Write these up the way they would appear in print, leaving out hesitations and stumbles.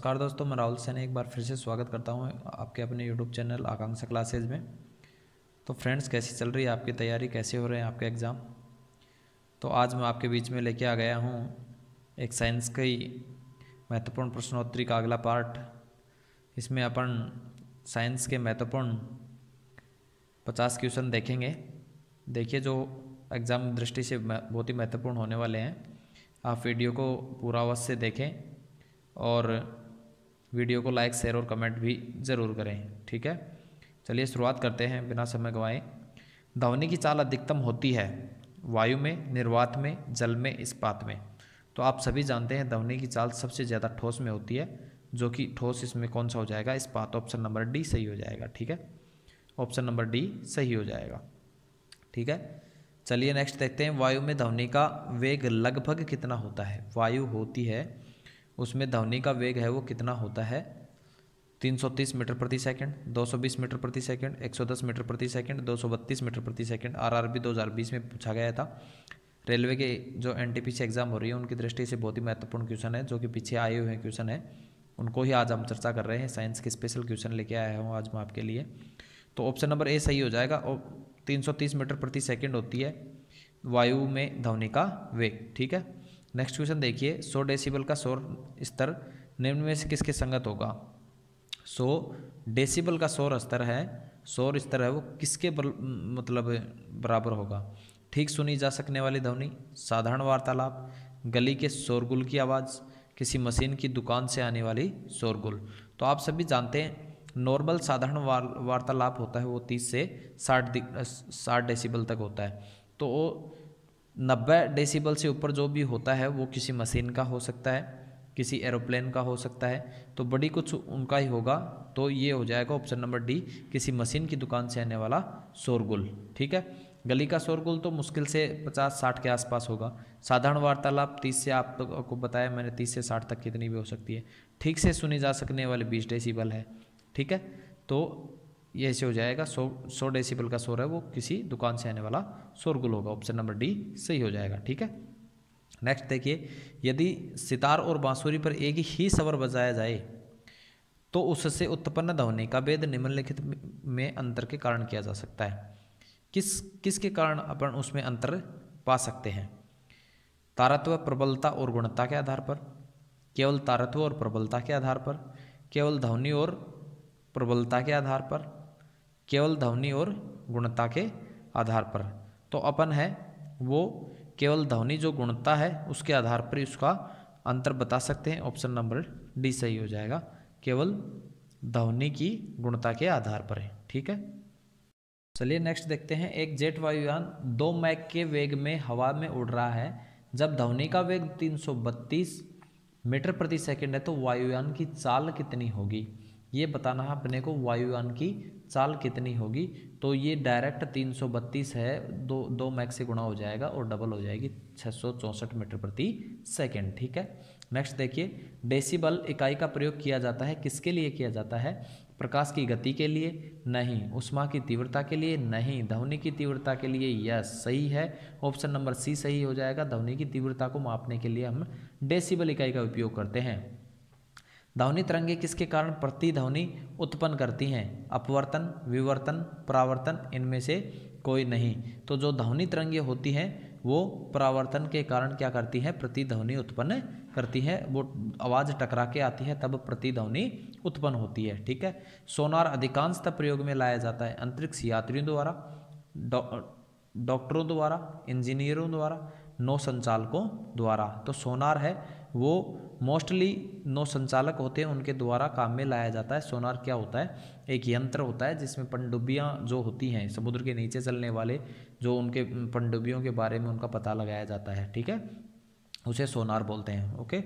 नमस्कार दोस्तों, मैं राहुल सैनी एक बार फिर से स्वागत करता हूं आपके अपने यूट्यूब चैनल आकांक्षा क्लासेज में। तो फ्रेंड्स, कैसी चल रही है आपकी तैयारी, कैसे हो रहे हैं आपके एग्ज़ाम। तो आज मैं आपके बीच में लेके आ गया हूं एक साइंस की महत्वपूर्ण प्रश्नोत्तरी का अगला पार्ट। इसमें अपन साइंस के महत्वपूर्ण 50 क्वेश्चन देखेंगे। देखिए, जो एग्ज़ाम दृष्टि से बहुत ही महत्वपूर्ण होने वाले हैं। आप वीडियो को पूरा अवश्य देखें और वीडियो को लाइक, शेयर और कमेंट भी ज़रूर करें। ठीक है, चलिए शुरुआत करते हैं बिना समय गंवाए। ध्वनि की चाल अधिकतम होती है वायु में, निर्वात में, जल में, इस्पात में। तो आप सभी जानते हैं ध्वनि की चाल सबसे ज़्यादा ठोस में होती है, जो कि ठोस इसमें कौन सा हो जाएगा? इस्पात। ऑप्शन नंबर डी सही हो जाएगा। ठीक है, ऑप्शन नंबर डी सही हो जाएगा। ठीक है, चलिए नेक्स्ट देखते हैं। वायु में ध्वनि का वेग लगभग कितना होता है? वायु होती है, उसमें ध्वनि का वेग है वो कितना होता है? 330 मीटर प्रति सेकंड, 220 मीटर प्रति सेकंड, 110 मीटर प्रति सेकंड, 232 मीटर प्रति सेकंड। आरआरबी 2020 में पूछा गया था। रेलवे के जो एनटीपीसी एग्जाम हो रही है उनकी दृष्टि से बहुत ही महत्वपूर्ण क्वेश्चन है, जो कि पीछे आए हुए क्वेश्चन है, उनको ही आज हम चर्चा कर रहे हैं। साइंस के स्पेशल क्वेश्चन लेके आया हूँ आज मैं आपके लिए। तो ऑप्शन नंबर ए सही हो जाएगा। और 330 मीटर प्रति सेकंड होती है वायु में ध्वनि का वेग। ठीक है, नेक्स्ट क्वेश्चन देखिए। 100 डेसिबल का शोर स्तर निम्न में से किसके संगत होगा? 100 डेसिबल का शोर स्तर है वो किसके बराबर होगा? ठीक सुनी जा सकने वाली ध्वनि, साधारण वार्तालाप, गली के शोरगुल की आवाज़, किसी मशीन की दुकान से आने वाली शोरगुल। तो आप सभी जानते हैं नॉर्मल साधारण वार्तालाप होता है वो 30 से 60 डेसिबल तक होता है। तो वो 90 डेसिबल से ऊपर जो भी होता है वो किसी मशीन का हो सकता है, किसी एरोप्लेन का हो सकता है, तो बड़ी कुछ उनका ही होगा। तो ये हो जाएगा ऑप्शन नंबर डी, किसी मशीन की दुकान से आने वाला शोरगुल। ठीक है, गली का शोरगुल तो मुश्किल से 50-60 के आसपास होगा। साधारण वार्तालाप 30 से, आपको बताया मैंने 30 से 60 तक कितनी भी हो सकती है। ठीक से सुनी जा सकने वाले 20 डेसिबल है। ठीक है, तो ये ऐसे हो जाएगा। 100 डेसिबल का शोर है वो किसी दुकान से आने वाला शोरगुल होगा। ऑप्शन नंबर डी सही हो जाएगा। ठीक है, नेक्स्ट देखिए। यदि सितार और बांसुरी पर एक ही स्वर बजाया जाए तो उससे उत्पन्न ध्वनि का भेद निम्नलिखित में अंतर के कारण किया जा सकता है। किसके कारण अपन उसमें अंतर पा सकते हैं? तारत्व, प्रबलता और गुणता के आधार पर, केवल तारत्व और प्रबलता के आधार पर, केवल ध्वनि और प्रबलता के आधार पर, केवल ध्वनि और गुणता के आधार पर। तो अपन है वो केवल ध्वनि जो गुणता है उसके आधार पर उसका अंतर बता सकते हैं। ऑप्शन नंबर डी सही हो जाएगा, केवल ध्वनि की गुणता के आधार पर है। ठीक है, चलिए नेक्स्ट देखते हैं। एक जेट वायुयान 2 मैक के वेग में हवा में उड़ रहा है। जब ध्वनि का वेग 332 मीटर प्रति सेकंड है तो वायुयान की चाल कितनी होगी? ये बताना है अपने को, वायुयान की चाल कितनी होगी। तो ये डायरेक्ट 332 है, दो मैक से गुणा हो जाएगा और डबल हो जाएगी 664 मीटर प्रति सेकंड। ठीक है, नेक्स्ट देखिए। डेसिबल इकाई का प्रयोग किया जाता है, किसके लिए किया जाता है? प्रकाश की गति के लिए? नहीं। ऊष्मा की तीव्रता के लिए? नहीं। ध्वनि की तीव्रता के लिए? यस, सही है, ऑप्शन नंबर सी सही हो जाएगा। ध्वनि की तीव्रता को मापने के लिए हम डेसिबल इकाई का उपयोग करते हैं। ध्वनि तरंगे किसके कारण प्रतिध्वनि उत्पन्न करती हैं? अपवर्तन, विवर्तन, परावर्तन, इनमें से कोई नहीं। तो जो ध्वनि तरंगे होती हैं वो परावर्तन के कारण क्या करती हैं? प्रतिध्वनि उत्पन्न करती हैं। वो आवाज़ टकरा के आती है तब प्रतिध्वनि उत्पन्न होती है। ठीक है, सोनार अधिकांशतः प्रयोग में लाया जाता है अंतरिक्ष यात्रियों द्वारा, डॉक्टरों द्वारा, इंजीनियरों द्वारा, नौ संचालकों द्वारा। तो सोनार है वो मोस्टली नौ संचालक होते हैं उनके द्वारा काम में लाया जाता है। सोनार क्या होता है? एक यंत्र होता है जिसमें पनडुब्बियाँ जो होती हैं समुद्र के नीचे चलने वाले, जो उनके पनडुब्बियों के बारे में उनका पता लगाया जाता है। ठीक है, उसे सोनार बोलते हैं। ओके,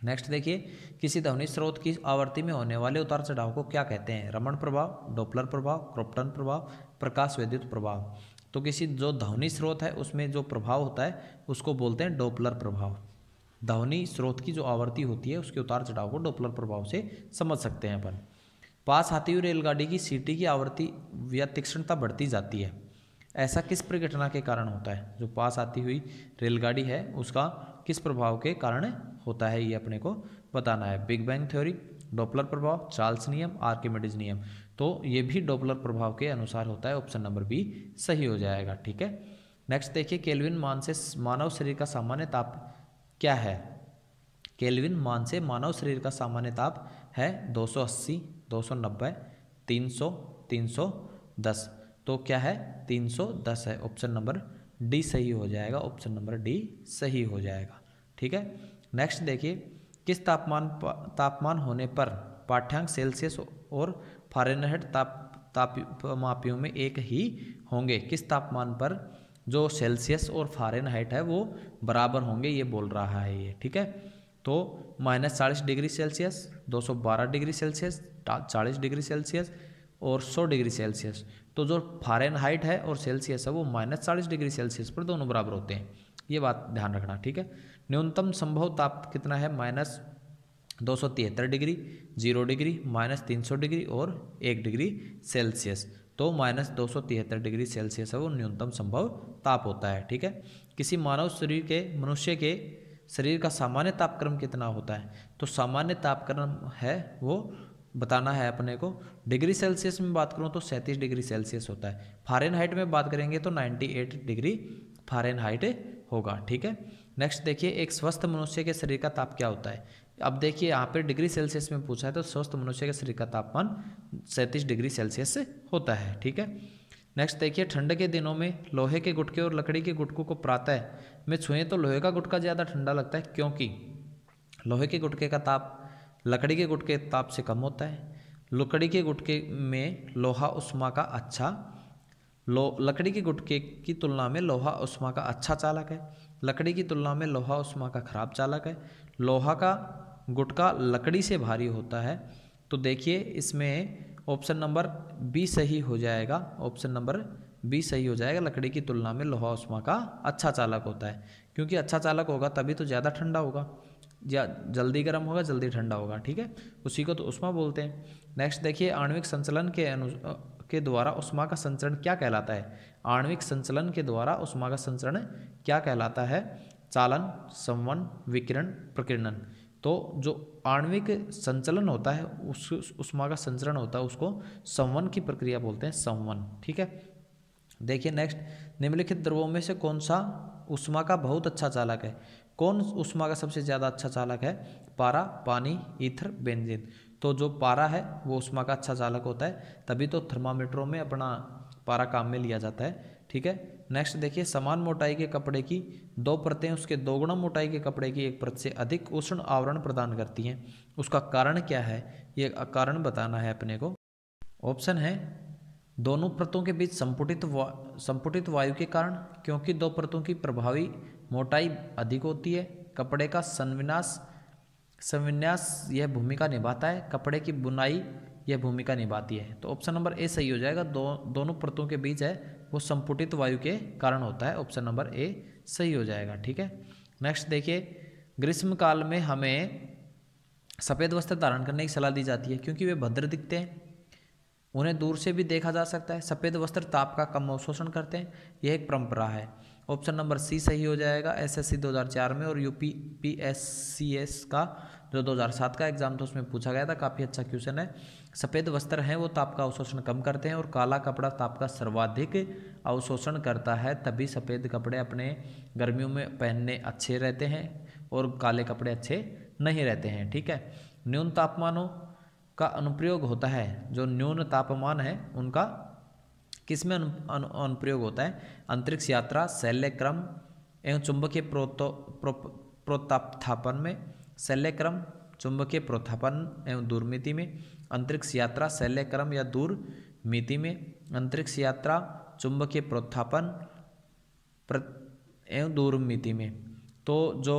नेक्स्ट देखिए। किसी ध्वनि स्रोत की आवृत्ति में होने वाले उतार चढ़ाव को क्या कहते हैं? रमण प्रभाव, डॉपलर प्रभाव, क्रॉम्पटन प्रभाव, प्रकाश विद्युत प्रभाव। तो किसी जो ध्वनि स्रोत है उसमें जो प्रभाव होता है उसको बोलते हैं डॉपलर प्रभाव। ध्वनि स्रोत की जो आवृत्ति होती है उसके उतार चढ़ाव को डॉपलर प्रभाव से समझ सकते हैं अपन। पास आती हुई रेलगाड़ी की सीटी की आवृत्ति या तीक्ष्णता बढ़ती जाती है, ऐसा किस परिघटना के कारण होता है? जो पास आती हुई रेलगाड़ी है उसका किस प्रभाव के कारण होता है ये अपने को बताना है। बिग बैंग थ्योरी, डॉपलर प्रभाव, चार्ल्स नियम, आर्किमिडीज नियम, तो ये भी डॉपलर प्रभाव के अनुसार होता है। ऑप्शन नंबर बी सही हो जाएगा। ठीक है, नेक्स्ट देखिए, केल्विन मान से मानव शरीर का सामान्य ताप क्या है? केल्विन मान से मानव शरीर का सामान्य ताप है 280, 290, 300, 310। तो क्या है? 310 है। ऑप्शन नंबर डी सही हो जाएगा। ऑप्शन नंबर डी सही हो जाएगा। ठीक है, नेक्स्ट देखिए, किस तापमान होने पर पाठ्यांक सेल्सियस और फ़ारेनहाइट तापमापियों में एक ही होंगे? किस तापमान पर जो सेल्सियस और फ़ारेनहाइट है वो बराबर होंगे, ये बोल रहा है ये। ठीक है, तो -40 degree Celsius, 212 degree Celsius, 40 degree Celsius और 100 डिग्री सेल्सियस। तो जो फ़ारेनहाइट है और सेल्सियस है वो -40 डिग्री सेल्सियस पर दोनों बराबर होते हैं, ये बात ध्यान रखना। ठीक है, न्यूनतम संभव ताप कितना है? -273 डिग्री, 0 डिग्री, -300 डिग्री और 1 डिग्री सेल्सियस। तो -273 डिग्री सेल्सियस है वो न्यूनतम संभव ताप होता है। ठीक है, किसी मनुष्य के शरीर का सामान्य तापक्रम कितना होता है? तो सामान्य तापक्रम है वो बताना है अपने को। डिग्री सेल्सियस में बात करूँ तो 37 डिग्री सेल्सियस होता है। फ़ारेनहाइट में बात करेंगे तो 98 डिग्री फ़ारेनहाइट होगा। ठीक है, नेक्स्ट देखिए, एक स्वस्थ मनुष्य के शरीर का ताप क्या होता है? अब देखिए यहाँ पे डिग्री सेल्सियस में पूछा है, तो स्वस्थ मनुष्य के शरीर का तापमान 37 डिग्री सेल्सियस से होता है। ठीक है, नेक्स्ट देखिए, ठंड के दिनों में लोहे के गुटके और लकड़ी के गुटकों को प्रातः में छुएं तो लोहे का गुटका ज़्यादा ठंडा लगता है, क्योंकि लोहे के गुटके का ताप लकड़ी के गुटके के ताप से कम होता है। लकड़ी के गुटके में लोहा उष्मा का लकड़ी के गुटके की तुलना में लोहा उष्मा का अच्छा चालक है, लकड़ी की तुलना में लोहा उष्मा का खराब चालक है। लोहा का गुटका लकड़ी से भारी होता है। तो देखिए इसमें ऑप्शन नंबर बी सही हो जाएगा। ऑप्शन नंबर बी सही हो जाएगा। लकड़ी की तुलना में लोहा उष्मा का अच्छा चालक होता है, क्योंकि अच्छा चालक होगा तभी तो ज़्यादा ठंडा होगा, या जल्दी गर्म होगा जल्दी ठंडा होगा। ठीक है, उसी को तो उष्मा बोलते हैं। नेक्स्ट देखिए, आणविक संचलन के द्वारा उष्मा का संचरण क्या कहलाता है? आणविक संचलन के द्वारा उष्मा का संचरण क्या कहलाता है? चालन, संवहन, विकिरण, प्रकीर्णन। तो जो आणविक संचलन होता है, उस उष्मा का संचरण होता है, उसको संवहन की प्रक्रिया बोलते हैं, संवहन। ठीक है, देखिए नेक्स्ट, निम्नलिखित द्रवों में से कौन सा उष्मा का बहुत अच्छा चालक है? कौन उष्मा का सबसे ज़्यादा अच्छा चालक है? पारा, पानी, ईथर, बेंजीन। तो जो पारा है वो उष्मा का अच्छा चालक होता है, तभी तो थर्मामीटरों में अपना पारा काम में लिया जाता है। ठीक है, नेक्स्ट देखिए, समान मोटाई के कपड़े की दो परतें उसके दोगुना मोटाई के कपड़े की एक परत से अधिक उष्ण आवरण प्रदान करती हैं, उसका कारण क्या है? ये कारण बताना है अपने को। ऑप्शन है, दोनों परतों के बीच संपुटित वायु के कारण, क्योंकि दो परतों की प्रभावी मोटाई अधिक होती है। कपड़े का संविन्यास यह भूमिका निभाता है। कपड़े की बुनाई यह भूमिका निभाती है। तो ऑप्शन नंबर ए सही हो जाएगा। दोनों परतों के बीच है वो संपुटित वायु के कारण होता है। ऑप्शन नंबर ए सही हो जाएगा। ठीक है, नेक्स्ट देखिए, ग्रीष्म काल में हमें सफ़ेद वस्त्र धारण करने की सलाह दी जाती है, क्योंकि वे भद्र दिखते हैं, उन्हें दूर से भी देखा जा सकता है। सफ़ेद वस्त्र ताप का कम अवशोषण करते हैं, यह एक परंपरा है। ऑप्शन नंबर सी सही हो जाएगा। एसएससी 2004 में और यूपीपीएससीएस का जो 2007 का एग्जाम था उसमें पूछा गया था, काफ़ी अच्छा क्वेश्चन है। सफ़ेद वस्त्र हैं वो ताप का अवशोषण कम करते हैं और काला कपड़ा ताप का सर्वाधिक अवशोषण करता है, तभी सफ़ेद कपड़े अपने गर्मियों में पहनने अच्छे रहते हैं और काले कपड़े अच्छे नहीं रहते हैं। ठीक है, न्यून तापमानों का अनुप्रयोग होता है, जो न्यून तापमान है उनका किस में अनुप्रयोग होता है? अंतरिक्ष यात्रा, शैल्यक्रम एवं चुंबकीय प्रोत्थापन में। शैल्यक्रम, चुंबकीय प्रोत्थापन एवं दूरमिति में। अंतरिक्ष यात्रा, शैल्यक्रम या दूरमिति में। अंतरिक्ष यात्रा, चुंबकीय प्रोत्थापन एवं दूरमिति में। तो जो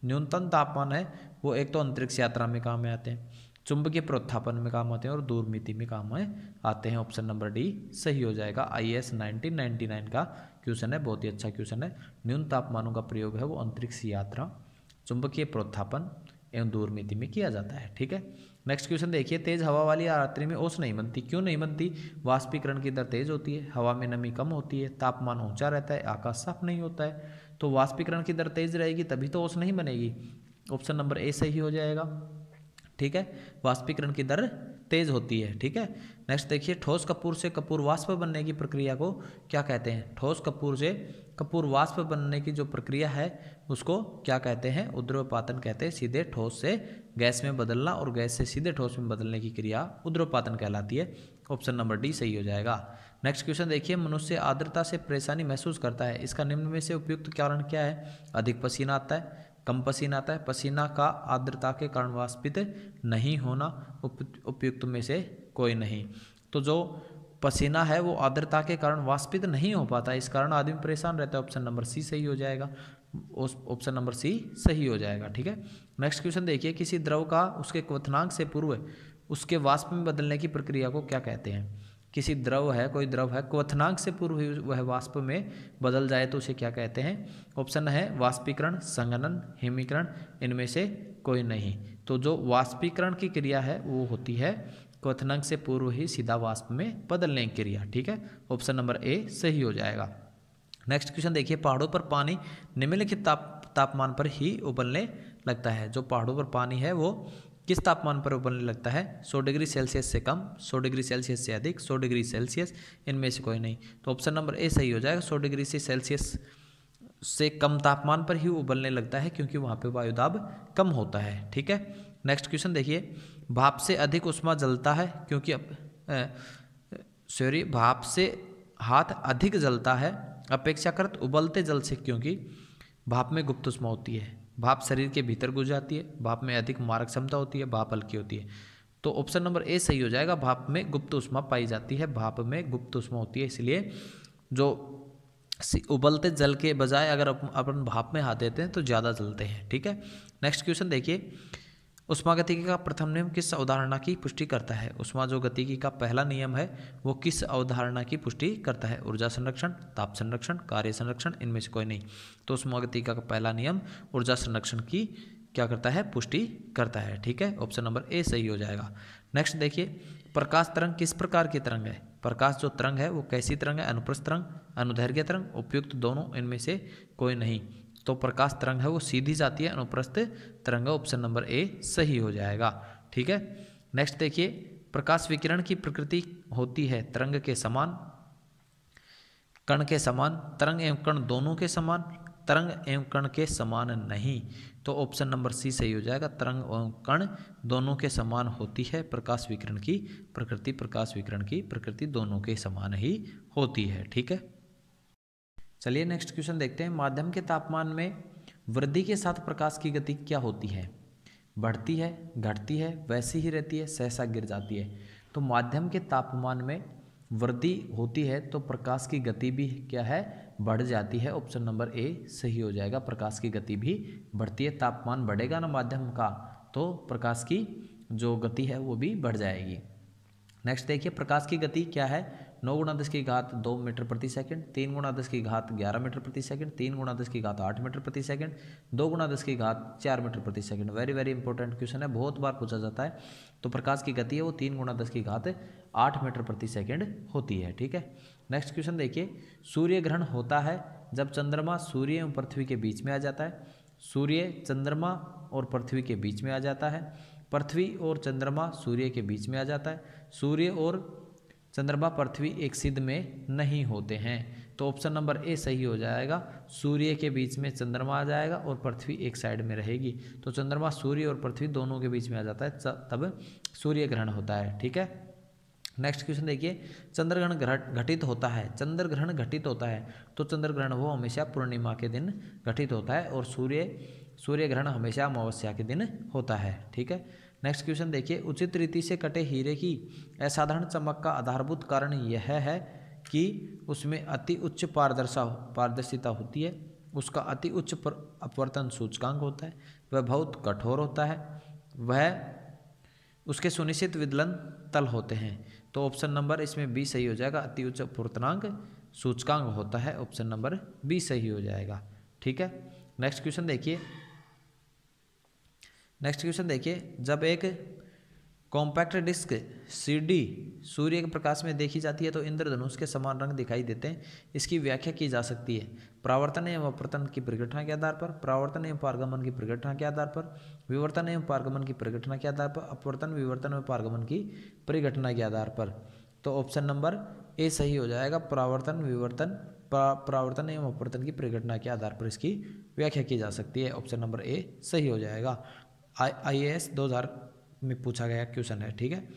न्यूनतम तापमान है वो एक तो अंतरिक्ष यात्रा में काम में आते हैं, चुंबकीय प्रोत्थापन में काम आते हैं और दूरमिति में काम आते हैं। ऑप्शन नंबर डी सही हो जाएगा। IAS 1999 का क्वेश्चन है, बहुत ही अच्छा क्वेश्चन है। न्यून तापमानों का प्रयोग है वो अंतरिक्ष यात्रा, चुंबकीय प्रोत्थापन एवं दूरमिति में किया जाता है। ठीक है, नेक्स्ट क्वेश्चन देखिए, तेज हवा वाली रात्रि में ओस नहीं बनती, क्यों नहीं बनती? वाष्पीकरण की दर तेज होती है, हवा में नमी कम होती है, तापमान ऊंचा रहता है, आकाश साफ नहीं होता है। तो वाष्पीकरण की दर तेज रहेगी तभी तो ओस नहीं बनेगी। ऑप्शन नंबर ए सही हो जाएगा। ठीक है, वाष्पीकरण की दर तेज होती है। ठीक है, नेक्स्ट देखिए, ठोस कपूर से कपूर वाष्प बनने की प्रक्रिया को क्या कहते हैं? ठोस कपूर से कपूर वाष्प बनने की जो प्रक्रिया है उसको क्या कहते हैं? उद्रवपातन कहते हैं। सीधे ठोस से गैस में बदलना और गैस से सीधे ठोस में बदलने की क्रिया उद्रवपातन कहलाती है। ऑप्शन नंबर डी सही हो जाएगा। नेक्स्ट क्वेश्चन देखिए, मनुष्य आर्द्रता से परेशानी महसूस करता है, इसका निम्न में से उपयुक्त कारण क्या है? अधिक पसीना आता है, कम पसीना आता है, पसीना का आर्द्रता के कारण वाष्पित नहीं होना, उपयुक्त में से कोई नहीं। तो जो पसीना है वो आर्द्रता के कारण वाष्पित नहीं हो पाता, इस कारण आदमी परेशान रहता है। ऑप्शन नंबर सी सही हो जाएगा। ऑप्शन नंबर सी सही हो जाएगा। ठीक है, नेक्स्ट क्वेश्चन देखिए, किसी द्रव का उसके क्वथनांक से पूर्व उसके वाष्प में बदलने की प्रक्रिया को क्या कहते हैं? किसी द्रव है, कोई द्रव है, क्वथनांक से पूर्व ही वह वाष्प में बदल जाए तो उसे क्या कहते हैं? ऑप्शन है वाष्पीकरण, संघनन, हिमीकरण, इनमें से कोई नहीं। तो जो वाष्पीकरण की क्रिया है वो होती है क्वथनांक से पूर्व ही सीधा वाष्प में बदलने की क्रिया। ठीक है, ऑप्शन नंबर ए सही हो जाएगा। नेक्स्ट क्वेश्चन देखिए, पहाड़ों पर पानी निम्नलिखित तापमान पर ही उबलने लगता है। जो पहाड़ों पर पानी है वो किस तापमान पर उबलने लगता है? 100 डिग्री सेल्सियस से कम, 100 डिग्री सेल्सियस से अधिक, 100 डिग्री सेल्सियस, इनमें से कोई नहीं। तो ऑप्शन नंबर ए सही हो जाएगा। 100 डिग्री सेल्सियस से कम तापमान पर ही उबलने लगता है क्योंकि वहाँ पे वायुदाब कम होता है। ठीक है, नेक्स्ट क्वेश्चन देखिए, भाप से अधिक उष्मा जलता है क्योंकि भाप से हाथ अधिक जलता है अपेक्षाकृत उबलते जल से, क्योंकि भाप में गुप्त उष्मा होती है, भाप शरीर के भीतर घुस जाती है, भाप में अधिक मारक क्षमता होती है, भाप हल्की होती है। तो ऑप्शन नंबर ए सही हो जाएगा। भाप में गुप्त उष्मा पाई जाती है, भाप में गुप्त उष्मा होती है, इसलिए जो उबलते जल के बजाय अगर अपन भाप में हाथ देते हैं तो ज़्यादा जलते हैं। ठीक है, नेक्स्ट क्वेश्चन देखिए, उष्मागतिकी का प्रथम नियम किस अवधारणा की पुष्टि करता है? उष्मा जो गतिकी का पहला नियम है वो किस अवधारणा की पुष्टि करता है? ऊर्जा संरक्षण, ताप संरक्षण, कार्य संरक्षण, इनमें से कोई नहीं। तो उष्मागतिकी का पहला नियम ऊर्जा संरक्षण की क्या करता है? पुष्टि करता है। ठीक है, ऑप्शन नंबर ए सही हो जाएगा। नेक्स्ट देखिए, प्रकाश तरंग किस प्रकार की तरंग है? प्रकाश जो तरंग है वो कैसी तरंग है? अनुप्रस्थ तरंग, अनुदैर्घ्य तरंग, उपयुक्त दोनों, इनमें से कोई नहीं। तो प्रकाश तरंग है वो सीधी जाती है, अनुप्रस्थ तरंग, ऑप्शन नंबर ए सही हो जाएगा। ठीक है, नेक्स्ट देखिए, प्रकाश विकिरण की प्रकृति होती है तरंग के समान, कण के समान, तरंग एवं कण दोनों के समान, तरंग एवं कण के समान नहीं। तो ऑप्शन नंबर सी सही हो जाएगा। तरंग एवं कण दोनों के समान होती है प्रकाश विकिरण की प्रकृति, प्रकाश विकिरण की प्रकृति दोनों के समान ही होती है। ठीक है, चलिए नेक्स्ट क्वेश्चन देखते हैं। माध्यम के तापमान में वृद्धि के साथ प्रकाश की गति क्या होती है? बढ़ती है, घटती है, वैसी ही रहती है, सहसा गिर जाती है। तो माध्यम के तापमान में वृद्धि होती है तो प्रकाश की गति भी क्या है? बढ़ जाती है। ऑप्शन नंबर ए सही हो जाएगा। प्रकाश की गति भी बढ़ती है, तापमान बढ़ेगा ना माध्यम का तो प्रकाश की जो गति है वो भी बढ़ जाएगी। नेक्स्ट देखिए, प्रकाश की गति क्या है? 9 × 10⁻2 मीटर प्रति सेकंड, 3 × 10⁻11 मीटर प्रति सेकंड, 3 × 10⁸ मीटर प्रति सेकंड, 2 × 10⁻4 मीटर प्रति second. Very very important question है, बहुत बार पूछा जाता है। तो प्रकाश की गति है वो 3 × 10⁸ मीटर प्रति सेकंड होती है। ठीक है, नेक्स्ट क्वेश्चन देखिए, सूर्य ग्रहण होता है जब चंद्रमा सूर्य एवं पृथ्वी के बीच में आ जाता है। सूर्य चंद्रमा और पृथ्वी के बीच में आ जाता है, पृथ्वी और चंद्रमा सूर्य के बीच में आ जाता है, सूर्य और चंद्रमा पृथ्वी एक सिद्ध में नहीं होते हैं। तो ऑप्शन नंबर ए सही हो जाएगा। सूर्य के बीच में चंद्रमा आ जाएगा और पृथ्वी एक साइड में रहेगी, तो चंद्रमा सूर्य और पृथ्वी दोनों के बीच में आ जाता है, तब सूर्य ग्रहण होता है। ठीक है, नेक्स्ट क्वेश्चन देखिए, चंद्रग्रहण घटित होता है, चंद्रग्रहण घटित होता है तो चंद्रग्रहण वो हमेशा पूर्णिमा के दिन घटित होता है और सूर्य ग्रहण हमेशा अमावस्या के दिन होता है। ठीक है, नेक्स्ट क्वेश्चन देखिए, उचित रीति से कटे हीरे की असाधारण चमक का आधारभूत कारण यह है कि उसमें अति उच्च पारदर्शिता होती है, उसका अति उच्च अपवर्तन सूचकांक होता है, वह बहुत कठोर होता है, वह उसके सुनिश्चित विदलन तल होते हैं। तो ऑप्शन नंबर इसमें बी सही हो जाएगा। अति उच्च अपवर्तनांक सूचकांक होता है, ऑप्शन नंबर बी सही हो जाएगा। ठीक है, नेक्स्ट क्वेश्चन देखिए, जब एक कॉम्पैक्ट डिस्क सीडी सूर्य के प्रकाश में देखी जाती है तो इंद्रधनुष के समान रंग दिखाई देते हैं। इसकी व्याख्या की जा सकती है परावर्तन एवं अपवर्तन की परिघटना के आधार पर, परावर्तन एवं पारगमन की परिघटना के आधार पर, विवर्तन एवं पारगमन की परिघटना के आधार पर, अपवर्तन विवर्तन एवं पारगमन की परिघटना के आधार पर। तो ऑप्शन नंबर ए सही हो जाएगा, परावर्तन विवर्तन परावर्तन एवं अपवर्तन की परिघटना के आधार पर इसकी व्याख्या की जा सकती है। ऑप्शन नंबर ए सही हो जाएगा। IAS 2000 में पूछा गया क्वेश्चन है, ठीक है।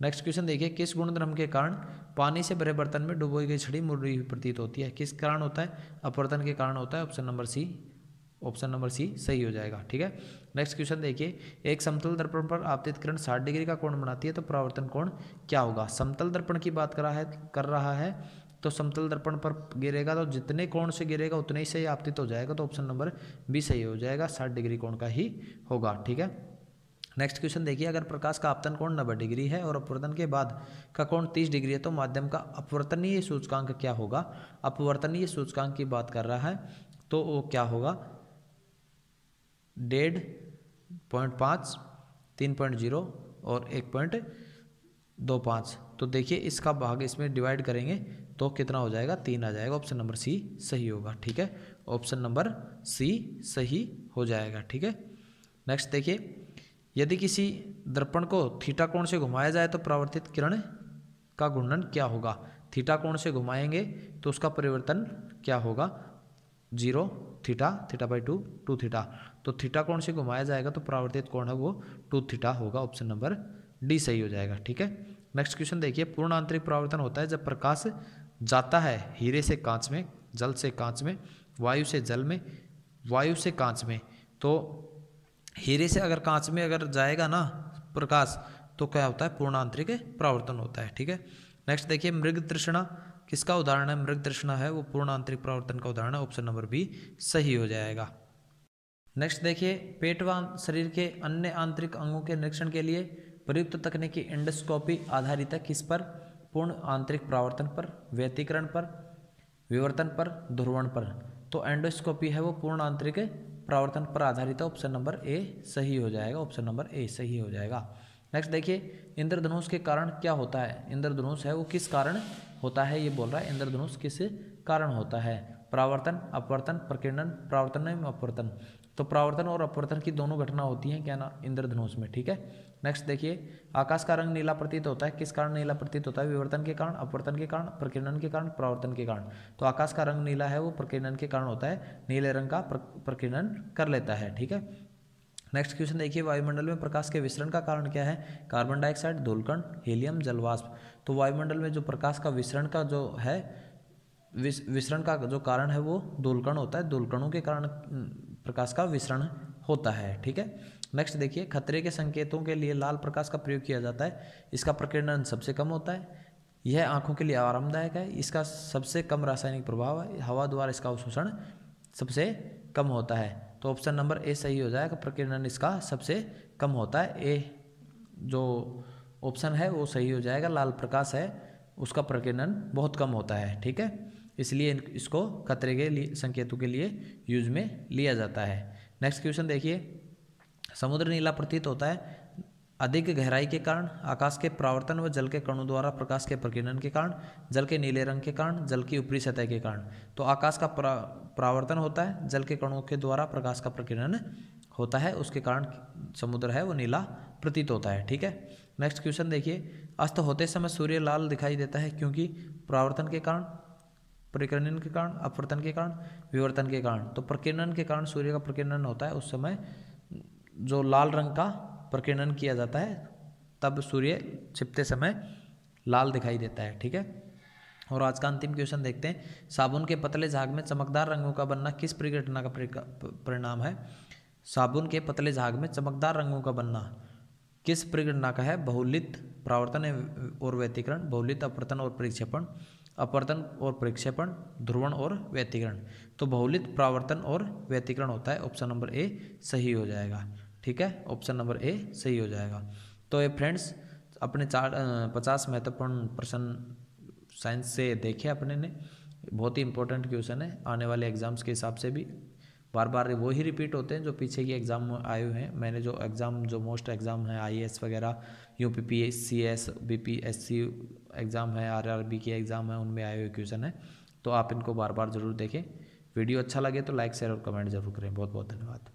नेक्स्ट क्वेश्चन देखिए, किस गुणधर्म के कारण पानी से भरे बर्तन में डुबोई गई छड़ी मुड़ी हुई प्रतीत होती है? किस कारण होता है? अपवर्तन के कारण होता है। ऑप्शन नंबर सी सही हो जाएगा, ठीक है। नेक्स्ट क्वेश्चन देखिए, एक समतल दर्पण पर आपतित किरण 60 डिग्री का कोण बनाती है तो परावर्तन कोण क्या होगा? समतल दर्पण की बात कर रहा है तो समतल दर्पण पर गिरेगा तो जितने कोण से गिरेगा उतने ही से आपतित हो जाएगा, तो ऑप्शन नंबर बी सही हो जाएगा, 60 डिग्री कोण का ही होगा, ठीक है। नेक्स्ट क्वेश्चन देखिए, अगर प्रकाश का आपतन कोण 90 डिग्री है और अपवर्तन के बाद का कोण 30 डिग्री है तो माध्यम का अपवर्तनीय सूचकांक क्या होगा? अपवर्तनीय सूचकांक की बात कर रहा है तो वो क्या होगा? 1.5, 3.0 और 1.25। तो देखिए इसका भाग इसमें डिवाइड करेंगे तो कितना हो जाएगा? 3 आ जाएगा। ऑप्शन नंबर सी सही होगा, ठीक है। ऑप्शन नंबर सी सही हो जाएगा, ठीक है। नेक्स्ट देखिए, यदि किसी दर्पण को थीटा कोण से घुमाया जाए तो परावर्तित किरण का घूर्णन क्या होगा? थीटा कोण से घुमाएंगे तो उसका परिवर्तन क्या होगा? 0 थीटा बाई 2 थीटा। तो थीटा कोण से घुमाया जाएगा तो परावर्तित कोण है वो 2 थीटा होगा। ऑप्शन नंबर डी सही हो जाएगा, ठीक है। नेक्स्ट क्वेश्चन देखिए, पूर्ण आंतरिक परावर्तन होता है जब प्रकाश जाता है हीरे से कांच में, जल से कांच में, वायु से जल में, वायु से कांच में। तो हीरे से अगर कांच में अगर जाएगा ना प्रकाश तो क्या होता है? पूर्ण आंतरिक परावर्तन होता है, ठीक है। नेक्स्ट देखिए, मृग तृष्णा किसका उदाहरण है? मृग तृष्णा है वो पूर्ण आंतरिक परावर्तन का उदाहरण है। ऑप्शन नंबर बी सही हो जाएगा। नेक्स्ट देखिए, पेट व शरीर के अन्य आंतरिक अंगों के निरीक्षण के लिए प्रयुक्त तकनीकी एंडोस्कोपी आधारित है किस पर? पूर्ण आंतरिक परावर्तन पर, व्यतिकरण पर, विवर्तन पर, ध्रुवण पर। तो एंडोस्कोपी है वो पूर्ण आंतरिक परावर्तन पर आधारित है। ऑप्शन नंबर ए सही हो जाएगा। ऑप्शन नंबर ए सही हो जाएगा। नेक्स्ट देखिए, इंद्रधनुष के कारण क्या होता है? इंद्रधनुष है वो किस कारण होता है? ये बोल रहा है इंद्रधनुष किस कारण होता है? परावर्तन, अपवर्तन, प्रकीर्णन, परावर्तन एवं अपवर्तन। तो परावर्तन और अपवर्तन की दोनों घटना होती हैं क्या ना इंद्रधनुष में, ठीक है। नेक्स्ट देखिए, आकाश का रंग नीला प्रतीत होता है किस कारण नीला प्रतीत होता है? विवर्तन के कारण, अपवर्तन के कारण, प्रकीर्णन के कारण, परावर्तन के कारण। तो आकाश का रंग नीला है वो प्रकीर्णन के कारण होता है, नीले रंग का प्रकीर्णन कर लेता है, ठीक है। नेक्स्ट क्वेश्चन देखिए, वायुमंडल में प्रकाश के विसरण का कारण क्या है? कार्बन डाइऑक्साइड, धूलकण, हीलियम, जलवाष्प। तो वायुमंडल में जो प्रकाश का विसरण का जो है विसरण का जो कारण है वो धूलकण होता है, धूलकणों के कारण प्रकाश का विसरण होता है, ठीक है। नेक्स्ट देखिए, खतरे के संकेतों के लिए लाल प्रकाश का प्रयोग किया जाता है, इसका प्रकीर्णन सबसे कम होता है, यह आंखों के लिए आरामदायक है, इसका सबसे कम रासायनिक प्रभाव है, हवा द्वारा इसका अवशोषण सबसे कम होता है। तो ऑप्शन नंबर ए सही हो जाएगा, प्रकीर्णन इसका सबसे कम होता है। ए जो ऑप्शन है वो सही हो जाएगा, लाल प्रकाश है उसका प्रकीर्णन बहुत कम होता है, ठीक है। इसलिए इसको खतरे के लिए संकेतों के लिए यूज में लिया जाता है। नेक्स्ट क्वेश्चन देखिए, समुद्र नीला प्रतीत होता है अधिक गहराई के कारण, आकाश के परावर्तन व जल के कणों द्वारा प्रकाश के प्रकीर्णन के कारण, जल के नीले रंग के कारण, जल की ऊपरी सतह के कारण। तो आकाश का परावर्तन होता है, जल के कणों के द्वारा प्रकाश का प्रकीर्णन होता है, उसके कारण समुद्र है वो नीला प्रतीत होता है, ठीक है। नेक्स्ट क्वेश्चन देखिए, अस्त होते समय सूर्य लाल दिखाई देता है क्योंकि परावर्तन के कारण, प्रकीर्णन के कारण, अपवर्तन के कारण, विवर्तन के कारण। तो प्रकीर्णन के कारण सूर्य का प्रकीर्णन होता है, उस समय जो लाल रंग का प्रकीर्णन किया जाता है तब सूर्य छिपते समय लाल दिखाई देता है, ठीक है। और आज का अंतिम क्वेश्चन देखते हैं, साबुन के पतले झाग में चमकदार रंगों का बनना किस परिघटना का परिणाम है? साबुन के पतले झाग में चमकदार रंगों का बनना किस परिघटना का है? बहुलित परावर्तन और व्यतिकरण, बहुलित अपवर्तन और परिक्षेपण, अपवर्तन और परिक्षेपण, ध्रुवण और व्यतिकरण। तो बहुलित परावर्तन और व्यतिकरण होता है। ऑप्शन नंबर ए सही हो जाएगा, ठीक है। ऑप्शन नंबर ए सही हो जाएगा। तो ये फ्रेंड्स अपने 50 महत्वपूर्ण प्रश्न साइंस से देखे अपने ने, बहुत ही इंपॉर्टेंट क्वेश्चन है, आने वाले एग्जाम्स के हिसाब से भी बार बार वही रिपीट होते हैं जो पीछे के एग्ज़ाम आए हुए हैं। मैंने जो एग्ज़ाम जो मोस्ट एग्ज़ाम है IAS वगैरह, UPPCS BPSC एग्ज़ाम है, RRB के एग्ज़ाम है, उनमें आए हुए क्वेश्चन है। तो आप इनको बार बार ज़रूर देखें। वीडियो अच्छा लगे तो लाइक शेयर और कमेंट जरूर करें। बहुत बहुत धन्यवाद।